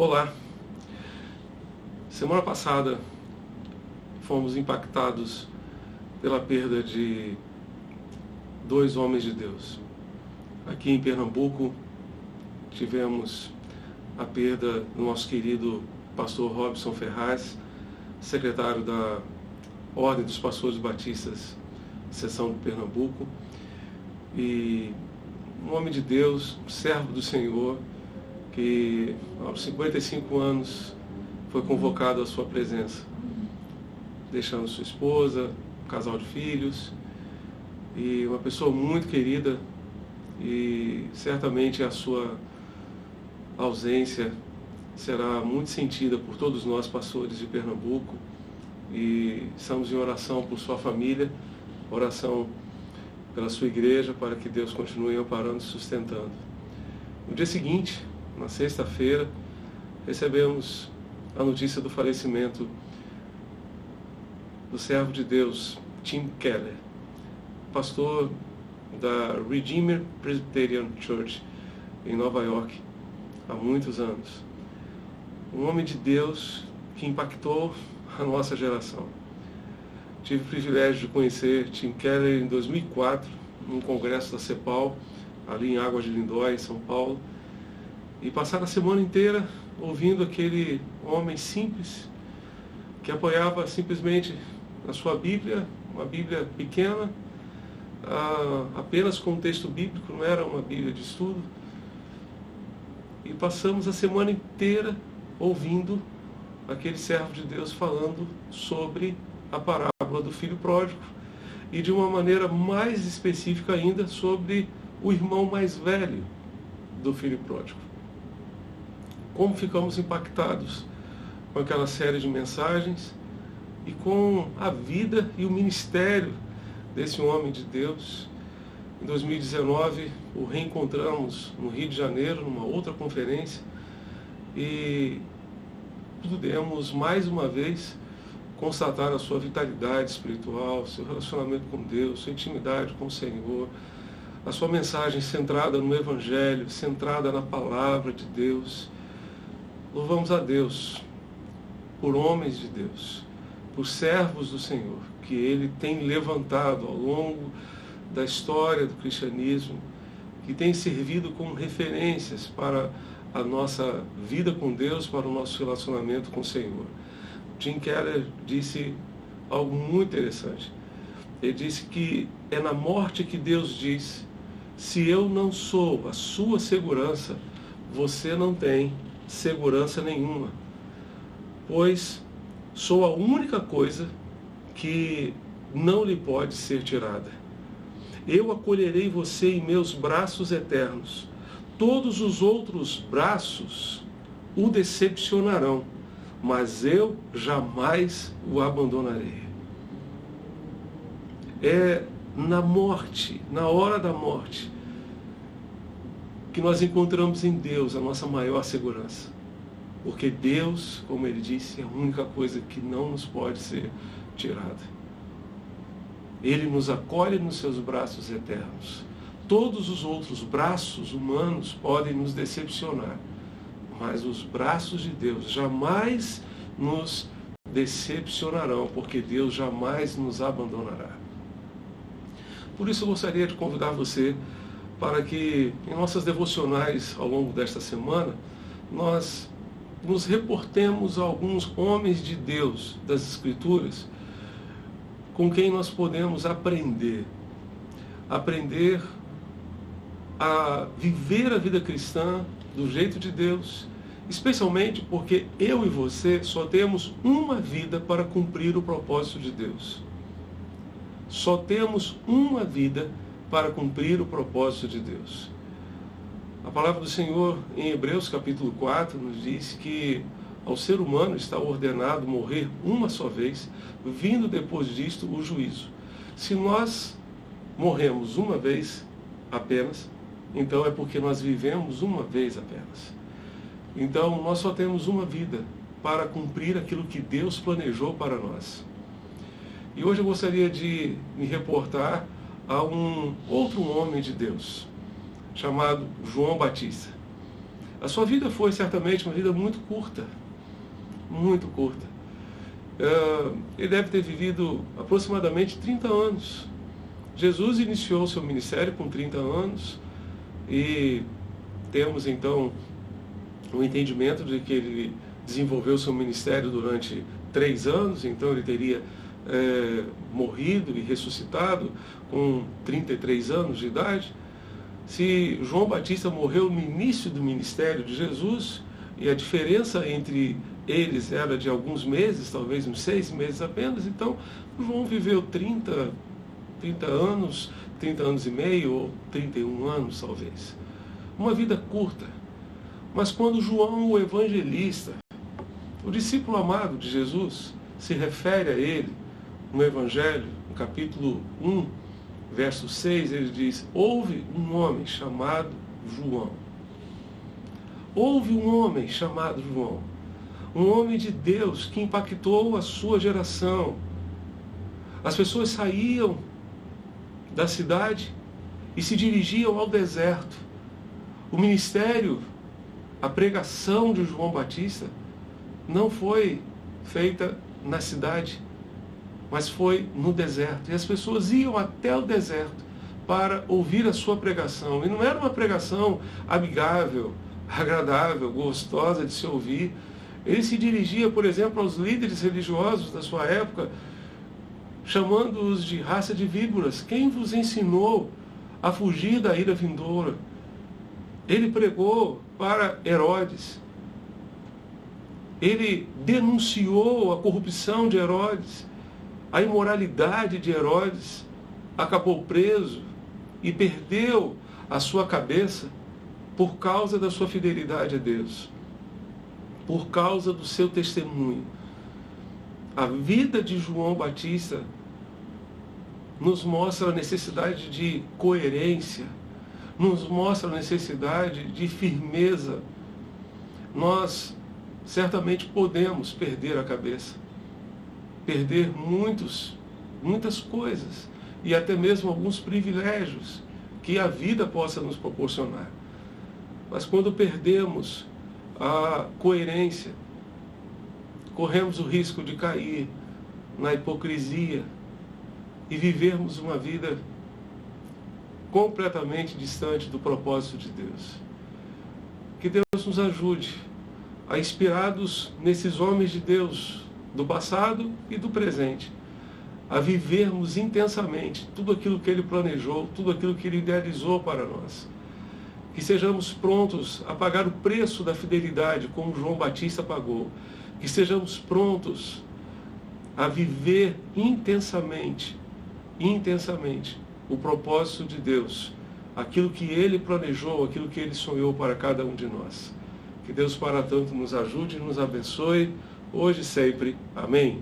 Olá! Semana passada fomos impactados pela perda de dois homens de Deus. Aqui em Pernambuco tivemos a perda do nosso querido pastor Robson Ferraz, secretário da Ordem dos Pastores Batistas, seção de Pernambuco, e um homem de Deus, um servo do Senhor, que aos 55 anos foi convocado à sua presença, deixando sua esposa, um casal de filhos, e uma pessoa muito querida, e certamente a sua ausência será muito sentida por todos nós pastores de Pernambuco, e estamos em oração por sua família, oração pela sua igreja, para que Deus continue amparando e sustentando. No dia seguinte, na sexta-feira, recebemos a notícia do falecimento do servo de Deus, Tim Keller, pastor da Redeemer Presbyterian Church, em Nova York, há muitos anos. Um homem de Deus que impactou a nossa geração. Tive o privilégio de conhecer Tim Keller em 2004, num congresso da CEPAL, ali em Águas de Lindóia, em São Paulo, e passar a semana inteira ouvindo aquele homem simples, que apoiava simplesmente na sua Bíblia, uma Bíblia pequena, apenas com um texto bíblico, não era uma Bíblia de estudo. E passamos a semana inteira ouvindo aquele servo de Deus falando sobre a parábola do filho pródigo, e de uma maneira mais específica ainda sobre o irmão mais velho do filho pródigo. Como ficamos impactados com aquela série de mensagens e com a vida e o ministério desse homem de Deus. Em 2019, o reencontramos no Rio de Janeiro, numa outra conferência, e pudemos mais uma vez constatar a sua vitalidade espiritual, seu relacionamento com Deus, sua intimidade com o Senhor, a sua mensagem centrada no Evangelho, centrada na palavra de Deus. Louvamos a Deus por homens de Deus, por servos do Senhor, que Ele tem levantado ao longo da história do cristianismo, que tem servido como referências para a nossa vida com Deus, para o nosso relacionamento com o Senhor. Tim Keller disse algo muito interessante. Ele disse que é na morte que Deus diz: se eu não sou a sua segurança, você não tem segurança nenhuma, pois sou a única coisa que não lhe pode ser tirada. Eu acolherei você em meus braços eternos. Todos os outros braços o decepcionarão, mas eu jamais o abandonarei. É na morte, na hora da morte, que nós encontramos em Deus a nossa maior segurança. Porque Deus, como ele disse, é a única coisa que não nos pode ser tirada. Ele nos acolhe nos seus braços eternos. Todos os outros braços humanos podem nos decepcionar, mas os braços de Deus jamais nos decepcionarão, porque Deus jamais nos abandonará. Por isso eu gostaria de convidar você para que em nossas devocionais ao longo desta semana nós nos reportemos a alguns homens de Deus das Escrituras com quem nós podemos aprender a viver a vida cristã do jeito de Deus, especialmente porque eu e você só temos uma vida para cumprir o propósito de Deus. Só temos uma vida para cumprir o propósito de Deus. A palavra do Senhor em Hebreus capítulo 4 nos diz que ao ser humano está ordenado morrer uma só vez, vindo depois disto o juízo. Se nós morremos uma vez apenas, então é porque nós vivemos uma vez apenas. Então nós só temos uma vida para cumprir aquilo que Deus planejou para nós. E hoje eu gostaria de me reportar a um outro homem de Deus, chamado João Batista. A sua vida foi certamente uma vida muito curta, muito curta. Ele deve ter vivido aproximadamente 30 anos. Jesus iniciou seu ministério com 30 anos e temos então o entendimento de que ele desenvolveu seu ministério durante 3 anos, então ele teria morrido e ressuscitado com 33 anos de idade. Se João Batista morreu no início do ministério de Jesus, e a diferença entre eles era de alguns meses, talvez uns 6 meses apenas, então João viveu 30 anos, 30 anos e meio, ou 31 anos talvez. Uma vida curta. Mas quando João, o evangelista, o discípulo amado de Jesus, se refere a ele no Evangelho, no capítulo 1, verso 6, ele diz: houve um homem chamado João. Houve um homem chamado João. Um homem de Deus que impactou a sua geração. As pessoas saíam da cidade e se dirigiam ao deserto. O ministério, a pregação de João Batista não foi feita na cidade, mas foi no deserto. E as pessoas iam até o deserto para ouvir a sua pregação. E não era uma pregação amigável, agradável, gostosa de se ouvir. Ele se dirigia, por exemplo, aos líderes religiosos da sua época, chamando-os de raça de víboras. Quem vos ensinou a fugir da ira vindoura? Ele pregou para Herodes. Ele denunciou a corrupção de Herodes, a imoralidade de Herodes. Acabou preso e perdeu a sua cabeça por causa da sua fidelidade a Deus, por causa do seu testemunho. A vida de João Batista nos mostra a necessidade de coerência, nos mostra a necessidade de firmeza. Nós certamente podemos perder a cabeça, perder muitas coisas e até mesmo alguns privilégios que a vida possa nos proporcionar. Mas quando perdemos a coerência, corremos o risco de cair na hipocrisia e vivermos uma vida completamente distante do propósito de Deus. Que Deus nos ajude a, inspirados nesses homens de Deus do passado e do presente, a vivermos intensamente tudo aquilo que Ele planejou, tudo aquilo que Ele idealizou para nós. Que sejamos prontos a pagar o preço da fidelidade, como João Batista pagou. Que sejamos prontos a viver intensamente o propósito de Deus, aquilo que Ele planejou, aquilo que Ele sonhou para cada um de nós. Que Deus para tanto nos ajude e nos abençoe, hoje e sempre. Amém.